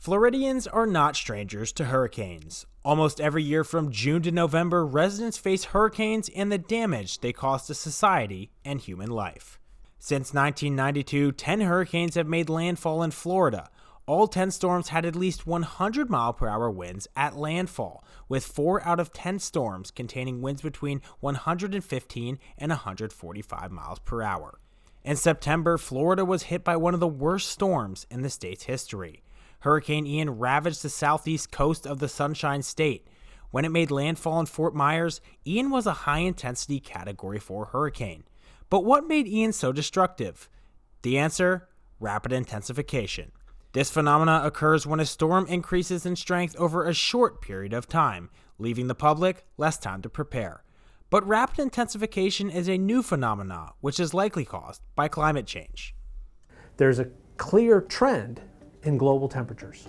Floridians are not strangers to hurricanes. Almost every year from June to November, residents face hurricanes and the damage they cause to society and human life. Since 1992, 10 hurricanes have made landfall in Florida. All 10 storms had at least 100-mile-per-hour winds at landfall, with 4 out of 10 storms containing winds between 115 and 145 miles per hour. In September, Florida was hit by one of the worst storms in the state's history. Hurricane Ian ravaged the southeast coast of the Sunshine State. When it made landfall in Fort Myers, Ian was a high-intensity Category 4 hurricane. But what made Ian so destructive? The answer? Rapid intensification. This phenomena occurs when a storm increases in strength over a short period of time, leaving the public less time to prepare. But rapid intensification is a new phenomena, which is likely caused by climate change. There's a clear trend in global temperatures,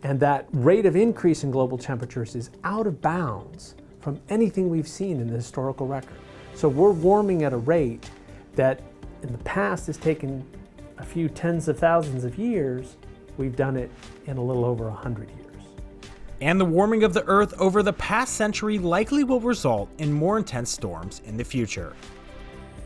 and that rate of increase in global temperatures is out of bounds from anything we've seen in the historical record. So we're warming at a rate that in the past has taken a few tens of thousands of years. We've done it in a little over 100 years. And the warming of the Earth over the past century likely will result in more intense storms in the future.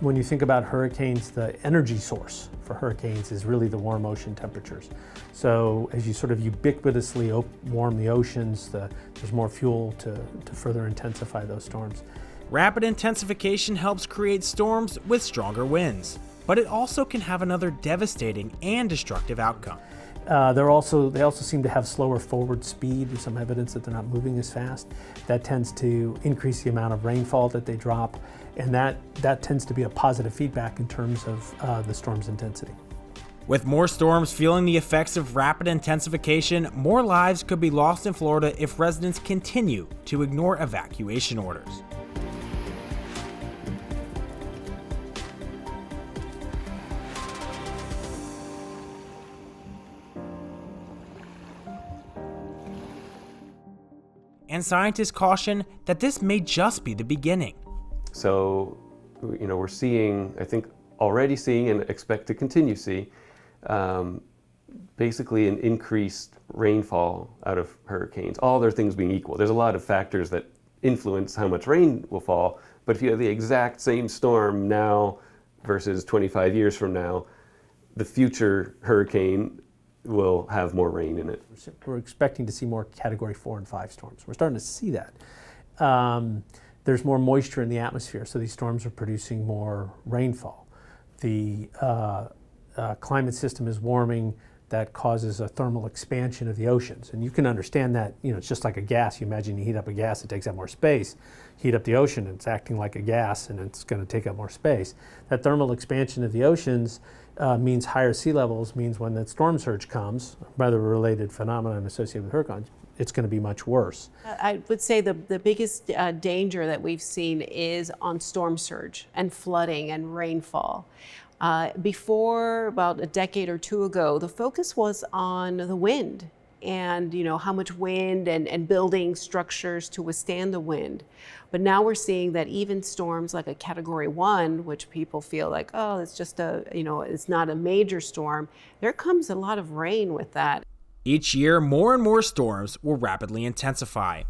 When you think about hurricanes, the energy source for hurricanes is really the warm ocean temperatures. So as you sort of ubiquitously warm the oceans, there's more fuel to further intensify those storms. Rapid intensification helps create storms with stronger winds, but it also can have another devastating and destructive outcome. They also seem to have slower forward speed. There's some evidence that they're not moving as fast. That tends to increase the amount of rainfall that they drop, and that tends to be a positive feedback in terms of the storm's intensity. With more storms feeling the effects of rapid intensification, more lives could be lost in Florida if residents continue to ignore evacuation orders. And scientists caution that this may just be the beginning. So, we're seeing, I think already seeing and expect to continue to see, basically an increased rainfall out of hurricanes, all other things being equal. There's a lot of factors that influence how much rain will fall, but if you have the exact same storm now versus 25 years from now, the future hurricane will have more rain in it. We're expecting to see more Category 4 and 5 storms. We're starting to see that. There's more moisture in the atmosphere, so these storms are producing more rainfall. The climate system is warming. That causes a thermal expansion of the oceans. And you can understand that, it's just like a gas. You imagine you heat up a gas, it takes up more space. Heat up the ocean, it's acting like a gas, and it's going to take up more space. That thermal expansion of the oceans means higher sea levels, means when that storm surge comes, weather-related phenomenon associated with hurricanes, it's going to be much worse. I would say the biggest danger that we've seen is on storm surge and flooding and rainfall. Before, about a decade or two ago, the focus was on the wind and how much wind and building structures to withstand the wind. But now we're seeing that even storms like a Category 1, which people feel like, oh, it's just it's not a major storm, there comes a lot of rain with that. Each year, more and more storms will rapidly intensify.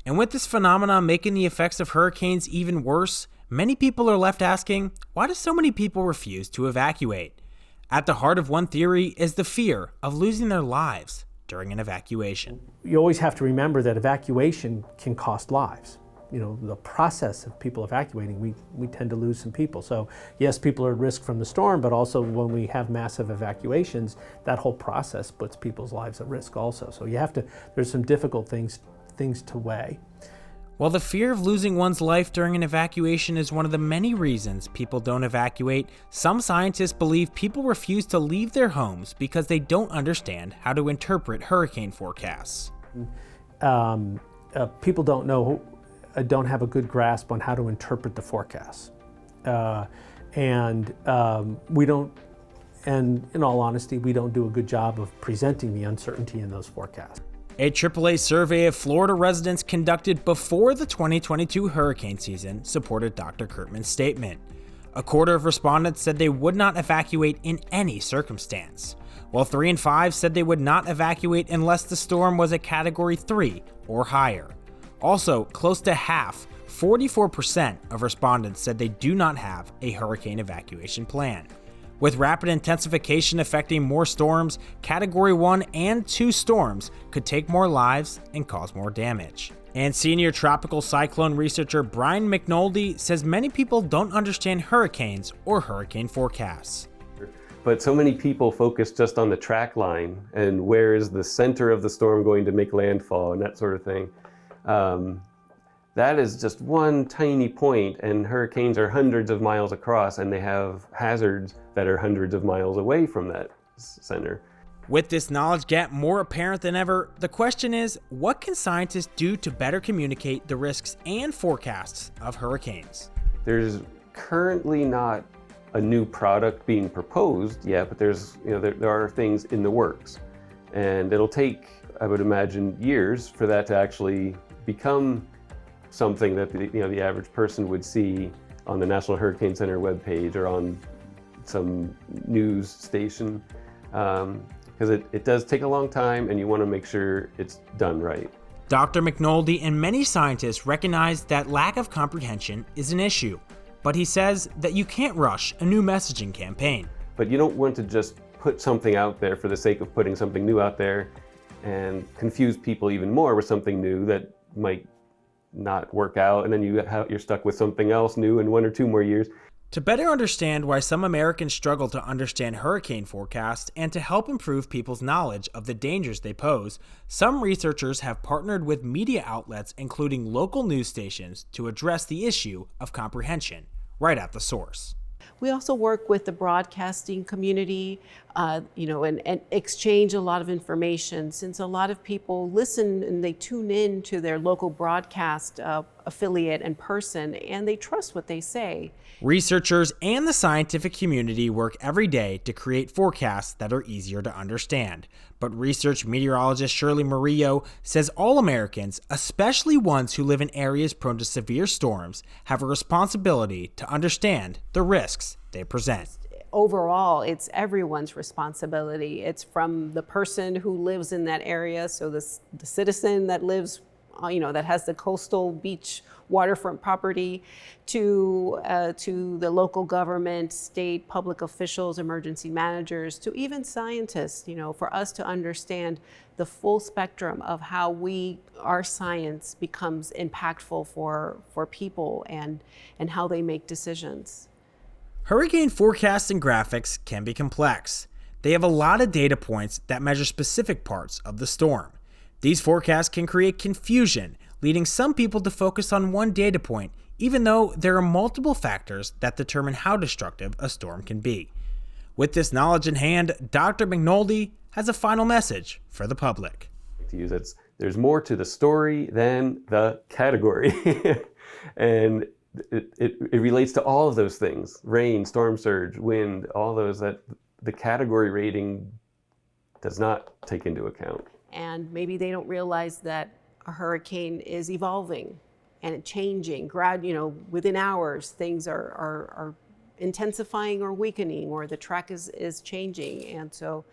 And with this phenomenon making the effects of hurricanes even worse, many people are left asking, why do so many people refuse to evacuate? At the heart of one theory is the fear of losing their lives during an evacuation. You always have to remember that evacuation can cost lives. The process of people evacuating, we tend to lose some people. So yes, people are at risk from the storm, but also when we have massive evacuations, that whole process puts people's lives at risk also. So there's some difficult things to weigh. While the fear of losing one's life during an evacuation is one of the many reasons people don't evacuate, some scientists believe people refuse to leave their homes because they don't understand how to interpret hurricane forecasts. People don't have a good grasp on how to interpret the forecasts. And in all honesty, we don't do a good job of presenting the uncertainty in those forecasts. A AAA survey of Florida residents conducted before the 2022 hurricane season supported Dr. Kurtman's statement. A quarter of respondents said they would not evacuate in any circumstance. while 3 and 5 said they would not evacuate unless the storm was a Category 3 or higher. Also, close to half, 44% of respondents said they do not have a hurricane evacuation plan. With rapid intensification affecting more storms, Category 1 and 2 storms could take more lives and cause more damage. And senior tropical cyclone researcher Brian McNulty says many people don't understand hurricanes or hurricane forecasts. But so many people focus just on the track line and where is the center of the storm going to make landfall and that sort of thing. That is just one tiny point, and hurricanes are hundreds of miles across, and they have hazards that are hundreds of miles away from that center. With this knowledge gap more apparent than ever, the question is, what can scientists do to better communicate the risks and forecasts of hurricanes? There's currently not a new product being proposed yet, but there are things in the works. And it'll take, I would imagine, years for that to actually become something that the average person would see on the National Hurricane Center webpage or on some news station, because it does take a long time, and you want to make sure it's done right. Dr. McNulty and many scientists recognize that lack of comprehension is an issue, but he says that you can't rush a new messaging campaign. But you don't want to just put something out there for the sake of putting something new out there and confuse people even more with something new that might not work out, and then you're stuck with something else new in 1 or 2 more years. To better understand why some Americans struggle to understand hurricane forecasts and to help improve people's knowledge of the dangers they pose, some researchers have partnered with media outlets, including local news stations, to address the issue of comprehension right at the source. We also work with the broadcasting community, and exchange a lot of information, since a lot of people listen and they tune in to their local broadcast affiliate and person, and they trust what they say. Researchers and the scientific community work every day to create forecasts that are easier to understand. But research meteorologist Shirley Murillo says all Americans, especially ones who live in areas prone to severe storms, have a responsibility to understand the risks they present. Overall, it's everyone's responsibility. It's from the person who lives in that area, so the citizen that lives, that has the coastal beach waterfront property, to the local government, state public officials, emergency managers, to even scientists, for us to understand the full spectrum of how our science becomes impactful for people and how they make decisions. Hurricane forecasts and graphics can be complex. They have a lot of data points that measure specific parts of the storm. These forecasts can create confusion, leading some people to focus on one data point, even though there are multiple factors that determine how destructive a storm can be. With this knowledge in hand, Dr. McNulty has a final message for the public. There's more to the story than the category. And it relates to all of those things: rain, storm surge, wind, all those that the category rating does not take into account. And maybe they don't realize that a hurricane is evolving and changing. Within hours, things are intensifying or weakening, or the track is changing. And so,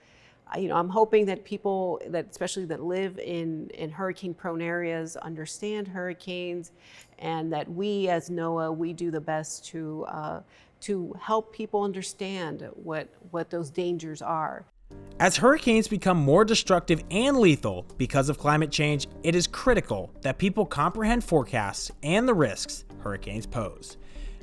I'm hoping that people especially that live in hurricane-prone areas understand hurricanes, and that we as NOAA, we do the best to help people understand what those dangers are. As hurricanes become more destructive and lethal because of climate change, it is critical that people comprehend forecasts and the risks hurricanes pose.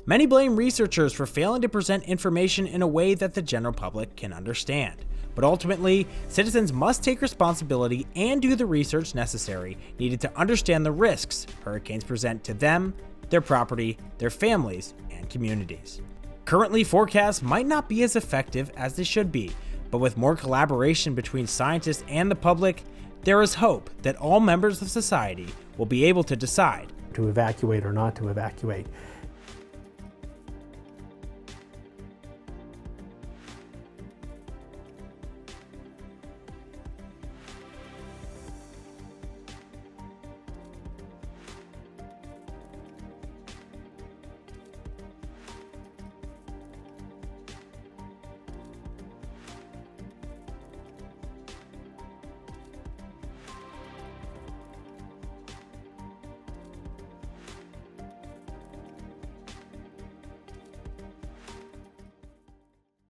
Many blame researchers for failing to present information in a way that the general public can understand. But ultimately, citizens must take responsibility and do the research necessary needed to understand the risks hurricanes present to them, their property, their families, and communities. Currently, forecasts might not be as effective as they should be, but with more collaboration between scientists and the public, there is hope that all members of society will be able to decide to evacuate or not to evacuate.